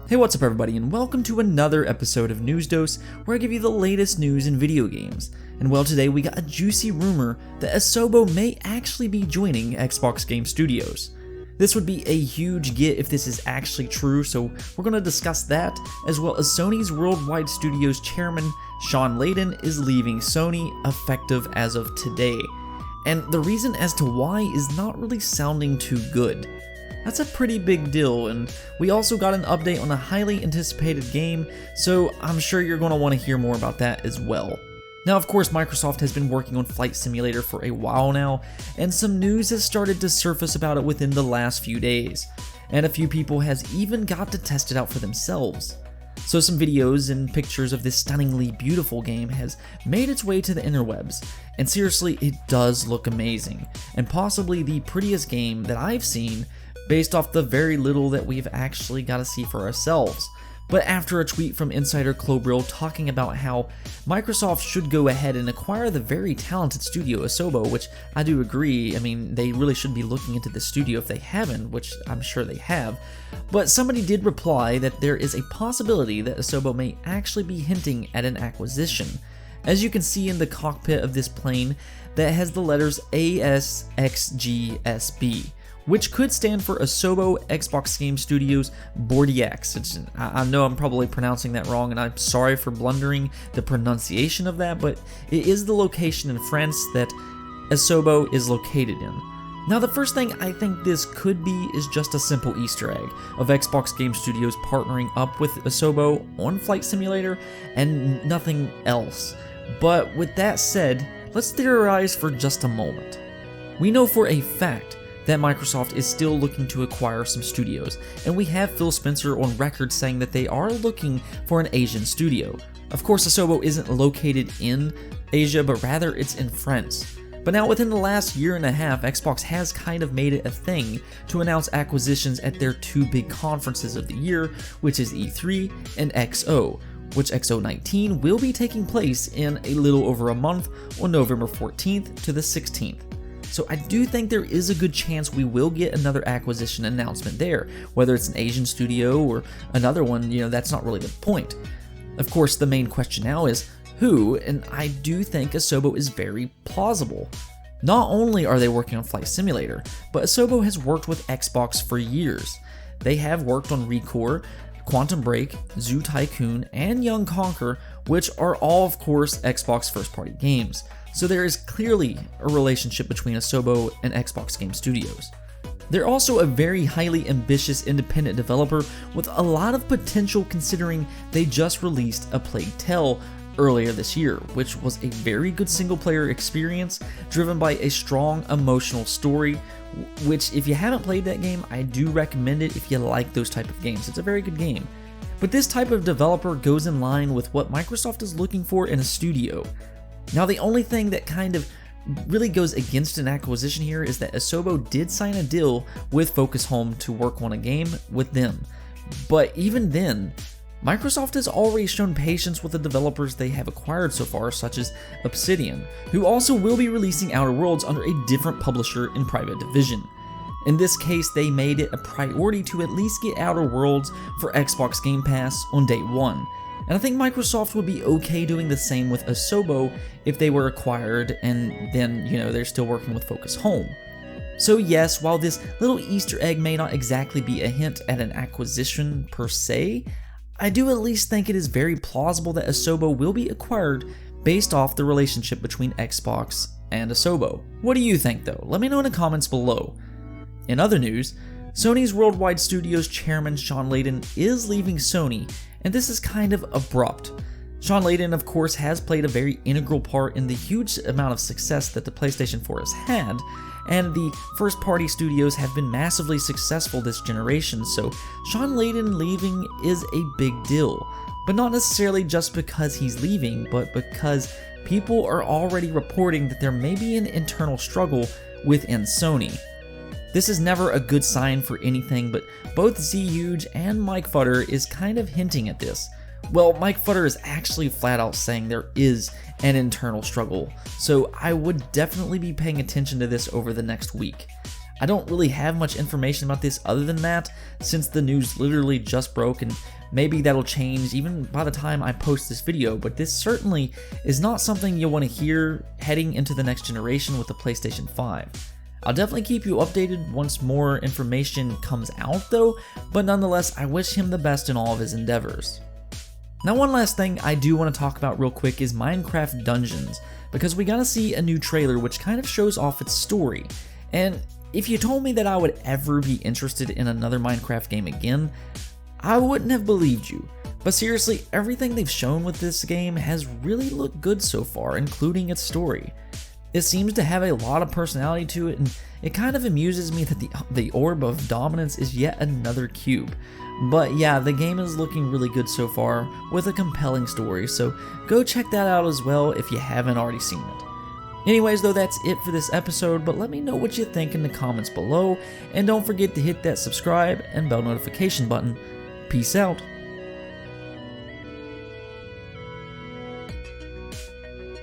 Hey, what's up everybody, and welcome to another episode of News Dose, where I give you the latest news in video games. And well, today we got a juicy rumor that Asobo may actually be joining Xbox Game Studios. This would be a huge get if this is actually true, so we're going to discuss that, as well as Sony's Worldwide Studios chairman, Shawn Layden, is leaving Sony effective as of today. And the reason as to why is not really sounding too good. That's a pretty big deal, and we also got an update on a highly anticipated game, so I'm sure you're going to want to hear more about that as well. Now, of course, Microsoft has been working on Flight Simulator for a while now, and some news has started to surface about it within the last few days, and a few people has even got to test it out for themselves. So some videos and pictures of this stunningly beautiful game has made its way to the interwebs, and seriously, it does look amazing, and possibly the prettiest game that I've seen based off the very little that we've actually got to see for ourselves. But after a tweet from insider Clobril talking about how Microsoft should go ahead and acquire the very talented studio Asobo, which I do agree, I mean, they really should be looking into the studio if they haven't, which I'm sure they have, but somebody did reply that there is a possibility that Asobo may actually be hinting at an acquisition. As you can see in the cockpit of this plane that has the letters ASXGSB, which could stand for Asobo Xbox Game Studios Bordeaux. I know I'm probably pronouncing that wrong, and I'm sorry for blundering the pronunciation of that, but it is the location in France that Asobo is located in. Now, the first thing I think this could be is just a simple Easter egg of Xbox Game Studios partnering up with Asobo on Flight Simulator and nothing else. But with that said, let's theorize for just a moment. We know for a fact that Microsoft is still looking to acquire some studios, and we have Phil Spencer on record saying that they are looking for an Asian studio. Of course, Asobo isn't located in Asia, but rather it's in France. But now within the last year and a half, Xbox has kind of made it a thing to announce acquisitions at their two big conferences of the year, which is E3 and XO, which XO19 will be taking place in a little over a month on November 14th to the 16th. So I do think there is a good chance we will get another acquisition announcement there, whether it's an Asian studio or another one, that's not really the point. Of course, the main question now is who, and I do think Asobo is very plausible. Not only are they working on Flight Simulator, but Asobo has worked with Xbox for years. They have worked on Recore, Quantum Break, Zoo Tycoon, and Young Conquer, which are all, of course, Xbox first-party games. So there is clearly a relationship between Asobo and Xbox Game Studios. They're also a very highly ambitious independent developer with a lot of potential, considering they just released A Plague Tale earlier this year, which was a very good single-player experience driven by a strong emotional story, which if you haven't played that game, I do recommend it if you like those type of games. It's a very good game. But this type of developer goes in line with what Microsoft is looking for in a studio. Now, the only thing that kind of really goes against an acquisition here is that Asobo did sign a deal with Focus Home to work on a game with them. But even then, Microsoft has already shown patience with the developers they have acquired so far, such as Obsidian, who also will be releasing Outer Worlds under a different publisher in Private Division. In this case, they made it a priority to at least get Outer Worlds for Xbox Game Pass on day one. And I think Microsoft would be okay doing the same with Asobo if they were acquired and then, they're still working with Focus Home. So yes, while this little Easter egg may not exactly be a hint at an acquisition per se, I do at least think it is very plausible that Asobo will be acquired based off the relationship between Xbox and Asobo. What do you think though? Let me know in the comments below. In other news, Sony's Worldwide Studios chairman Shawn Layden is leaving Sony, and this is kind of abrupt. Shawn Layden, of course, has played a very integral part in the huge amount of success that the PlayStation 4 has had, and the first-party studios have been massively successful this generation, so Shawn Layden leaving is a big deal. But not necessarily just because he's leaving, but because people are already reporting that there may be an internal struggle within Sony. This is never a good sign for anything, but both Z-Huge and Mike Futter is kind of hinting at this. Well, Mike Futter is actually flat out saying there is an internal struggle, so I would definitely be paying attention to this over the next week. I don't really have much information about this other than that, since the news literally just broke, and maybe that'll change even by the time I post this video, but this certainly is not something you'll want to hear heading into the next generation with the PlayStation 5. I'll definitely keep you updated once more information comes out though, but nonetheless, I wish him the best in all of his endeavors. Now, one last thing I do want to talk about real quick is Minecraft Dungeons, because we got to see a new trailer which kind of shows off its story. And if you told me that I would ever be interested in another Minecraft game again, I wouldn't have believed you. But seriously, everything they've shown with this game has really looked good so far, including its story. It seems to have a lot of personality to it, and it kind of amuses me that the Orb of Dominance is yet another cube. But yeah, the game is looking really good so far, with a compelling story, so go check that out as well if you haven't already seen it. Anyways though, that's it for this episode, but let me know what you think in the comments below, and don't forget to hit that subscribe and bell notification button. Peace out.